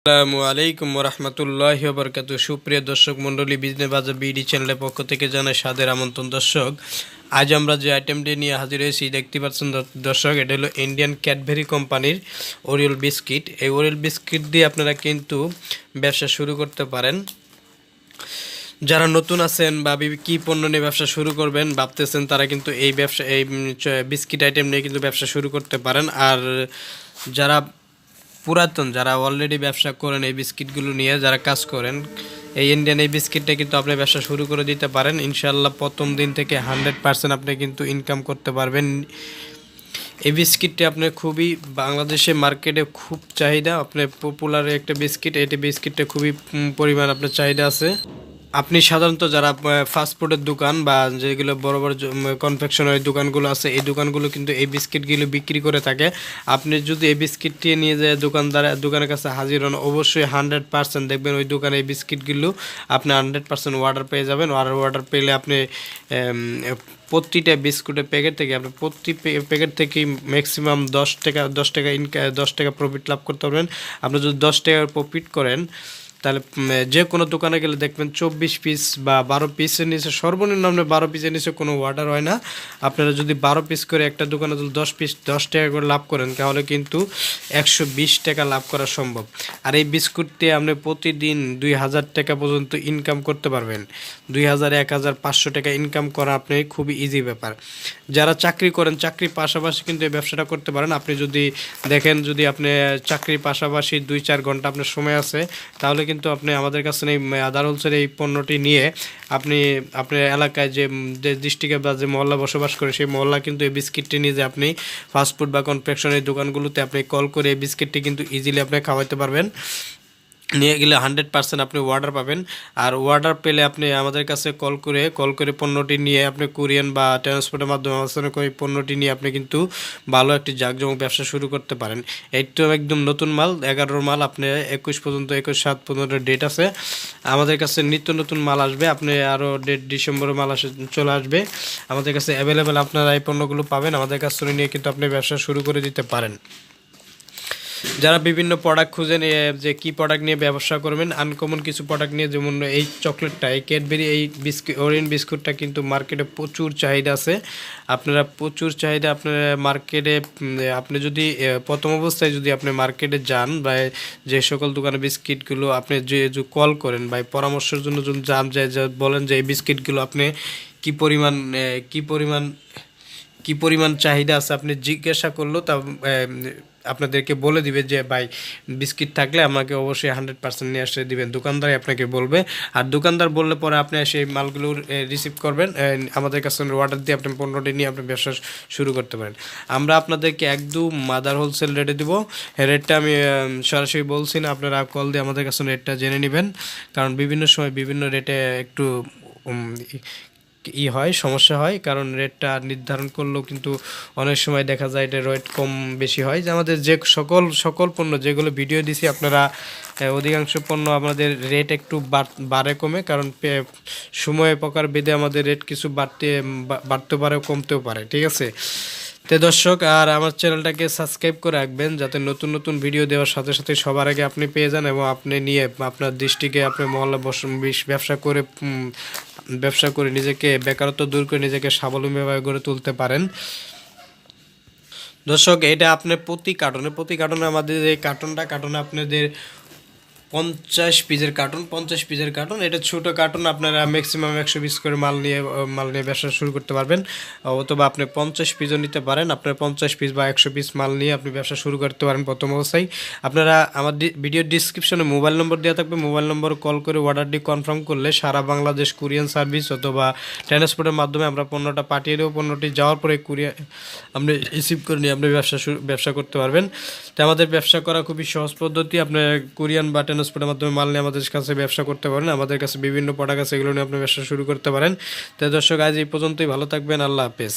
আসসালামু আলাইকুম রহমতুল্লাহি বরকাতু। সুপ্রিয় দর্শক মণ্ডলী, বিজনেস বাজার বিডি চ্যানেলের পক্ষ থেকে জানাই সাদর আমন্ত্রণ। দর্শক, আজ আমরা যে আইটেমটি নিয়ে হাজির হয়েছি দেখতে পাচ্ছেন দর্শক, এটা হলো ইন্ডিয়ান ক্যাডবেরি কোম্পানির ওরিও বিস্কিট। এই ওরিও বিস্কিট দিয়ে আপনারা কিন্তু ব্যবসা শুরু করতে পারেন। যারা নতুন আছেন বা কী পণ্য নিয়ে ব্যবসা শুরু করবেন ভাবতেছেন, তারা কিন্তু এই বিস্কিট আইটেম নিয়ে কিন্তু ব্যবসা শুরু করতে পারেন। আর যারা পুরাতন, যারা অলরেডি ব্যবসা করেন এই বিস্কিটগুলো নিয়ে যারা কাজ করেন, এই ইন্ডিয়ান এই বিস্কিটটা কিন্তু আপনি ব্যবসা শুরু করে দিতে পারেন। ইনশাআল্লাহ প্রথম দিন থেকে 100% আপনি কিন্তু ইনকাম করতে পারবেন। এই বিস্কিটটি আপনার খুবই বাংলাদেশে মার্কেটে খুব চাহিদা, আপনার পপুলার একটা বিস্কিট। এটি বিস্কিটটা খুবই পরিমাণ আপনার চাহিদা আছে। আপনি সাধারণত যারা ফাস্টফুডের দোকান বা যেগুলো বড় বড় কনফেকশনারি দোকানগুলো আছে, এই দোকানগুলো কিন্তু এই বিস্কিটগুলো বিক্রি করে থাকে। আপনি যদি এই বিস্কিটটি নিয়ে যায় দোকানের কাছে হাজির হন, অবশ্যই 100% দেখবেন ওই দোকানে এই বিস্কিটগুলো আপনি 100% অর্ডার পেয়ে যাবেন। আর অর্ডার পেলে আপনি প্রতিটা বিস্কুটের প্যাকেট থেকে আপনি প্রতি প্যাকেট থেকেই ম্যাক্সিমাম 10 টাকা প্রফিট লাভ করতে পারবেন। আপনি যদি 10 টাকার প্রফিট করেন, তাহলে যে কোনো দোকানে গেলে দেখবেন 24 পিস বা 12 পিসের নিচে, সর্বনিম্ন আপনার 12 পিসের নিচে কোনো অর্ডার হয় না। আপনারা যদি 12 পিস করে একটা দোকানে যদি 10 টাকা করে লাভ করেন, তাহলে কিন্তু 120 টাকা লাভ করা সম্ভব। আর এই বিস্কুটটি আপনি প্রতিদিন 2000 টাকা পর্যন্ত ইনকাম করতে পারবেন। 2000, 1000, 500 টাকা ইনকাম করা আপনি খুবই ইজি ব্যাপার। যারা চাকরি করেন, চাকরির পাশাপাশি কিন্তু এই ব্যবসাটা করতে পারেন। আপনি যদি দেখেন, যদি আপনি চাকরির পাশাপাশি 2-4 ঘন্টা আপনার সময় আছে, তাহলে কিন্তু আপনি আমাদের কাছে এই আদার হোলসেল এই পণ্যটি নিয়ে আপনি আপনার এলাকায় যে ডিস্ট্রিক্টে বা যে মহল্লা বসবাস করে, সেই মহল্লা কিন্তু এই বিস্কিটটি নিয়ে যে আপনি ফাস্টফুড বা কনফেকশনের দোকানগুলোতে আপনি কল করে এই বিস্কিটটি কিন্তু ইজিলি আপনি খাওয়াতে পারবেন। নিয়ে গেলে 100% আপনি অর্ডার পাবেন। আর অর্ডার পেলে আপনি আমাদের কাছে কল করে পণ্যটি নিয়ে আপনি কুরিয়ান বা ট্রান্সপোর্টের মাধ্যমে আমাদের করে পণ্যটি নিয়ে আপনি কিন্তু ভালো একটি জাঁকজমক ব্যবসা শুরু করতে পারেন। এইটা একদম নতুন মাল, 11 মাল। আপনি 21/7 পর্যন্ত ডেট আছে। আমাদের কাছে নিত্য নতুন মাল আসবে। আপনি আরও ডিসেম্বরের মাল চলে আসবে। আমাদের কাছে অ্যাভেলেবেল আপনারা এই পণ্যগুলো পাবেন। আমাদের কাছ থেকে নিয়ে কিন্তু আপনি ব্যবসা শুরু করে দিতে পারেন। যারা বিভিন্ন প্রোডাক্ট খুঁজেন, যে কী প্রোডাক্ট নিয়ে ব্যবসা করবেন, আনকমন কিছু প্রোডাক্ট নিয়ে, যেমন এই চকলেটটা, এই ক্যাডবেরি এই ওরিও বিস্কুটটা কিন্তু মার্কেটে প্রচুর চাহিদা আছে। আপনারা প্রচুর চাহিদা আপনার মার্কেটে। আপনি যদি প্রথম অবস্থায় যদি আপনি মার্কেটে যান বা যে সকল দোকানে বিস্কিটগুলো আপনি যে কল করেন বা পরামর্শের জন্য যদি যান, বলেন যে এই বিস্কিটগুলো আপনি কী পরিমাণ চাহিদা আছে, আপনি জিজ্ঞাসা করলেও তা আপনাদেরকে বলে দিবে যে ভাই বিস্কিট থাকলে আমাকে অবশ্যই 100% নিয়ে আসতে দিবেন। দোকানদারই আপনাকে বলবে। আর দোকানদার বললে পরে আপনি সেই মালগুলো রিসিভ করবেন। আমাদের কাছে অর্ডার দিয়ে আপনি পণ্যটি নিয়ে আপনি ব্যবসা শুরু করতে পারেন। আমরা আপনাদেরকে একদম মাদার হোলসেল রেটে দেবো। রেটটা আমি সরাসরি বলছি না, আপনারা কল দিয়ে আমাদের কাছে রেটটা জেনে নেবেন। কারণ বিভিন্ন সময় বিভিন্ন রেটে একটু হয়, সমস্যা হয়। কারণ রেটটা নির্ধারণ করলেও কিন্তু অনেক সময় দেখা যায় এটা রেট কম বেশি হয়। যে আমাদের যে সকল পণ্য যেগুলো ভিডিও দিছি, আপনারা অধিকাংশ পণ্য আমাদের রেট একটু বাড়ে কমে, কারণ সময় প্রকার ভেদে আমাদের রেট কিছু বাড়তে পারে, কমতেও পারে। ঠিক আছে তো দর্শক, আর আমার চ্যানেলটাকে সাবস্ক্রাইব করে রাখবেন, যাতে নতুন নতুন ভিডিও দেওয়ার সাথে সাথে সবার আগে আপনি পেয়ে যান এবং আপনি নিয়ে আপনার দৃষ্টিকে আপনি মহল্লা ব্যবসা করে নিজেকে বেকারত্ব দূর করে নিজেকে স্বাবলম্বীভাবে গড়ে তুলতে পারেন। দর্শক, এটা আপনি প্রতি কার্টনে আমাদের এই কার্টনে আপনাদের 50 পিসের কার্টন। এটা ছোটো কার্টন। আপনারা ম্যাক্সিমাম 100 পিস করে মাল নিয়ে ব্যবসা শুরু করতে পারবেন। অথবা আপনি 50 পিসও নিতে পারেন। আপনার 50 পিস বা 100 পিস মাল নিয়ে আপনি ব্যবসা শুরু করতে পারেন প্রথম অবস্থায়। আপনারা আমার ভিডিও ডিসক্রিপশনে মোবাইল নম্বর দেওয়া থাকবে। মোবাইল নম্বর কল করে অর্ডারটি কনফার্ম করলে সারা বাংলাদেশ কুরিয়ান সার্ভিস অথবা ট্রান্সপোর্টের মাধ্যমে আমরা পণ্যটা পাঠিয়ে দেবো। পণ্যটি যাওয়ার পরে কুরিয়ার আপনি রিসিভ করে নিয়ে আপনি ব্যবসা করতে পারবেন। তো আমাদের ব্যবসা করা খুবই সহজ পদ্ধতি। আপনার কুরিয়ান বা ট্রান্সপোর্টের মাধ্যমে মাল নিয়ে আমাদের কাছে ব্যবসা করতে পারেন। আমাদের কাছে বিভিন্ন প্রোডাক্ট আছে, এগুলো নিয়ে আপনি ব্যবসা শুরু করতে পারেন। তো দর্শক, আজ এই পর্যন্তই। ভালো থাকবেন। আল্লাহ হাফেজ।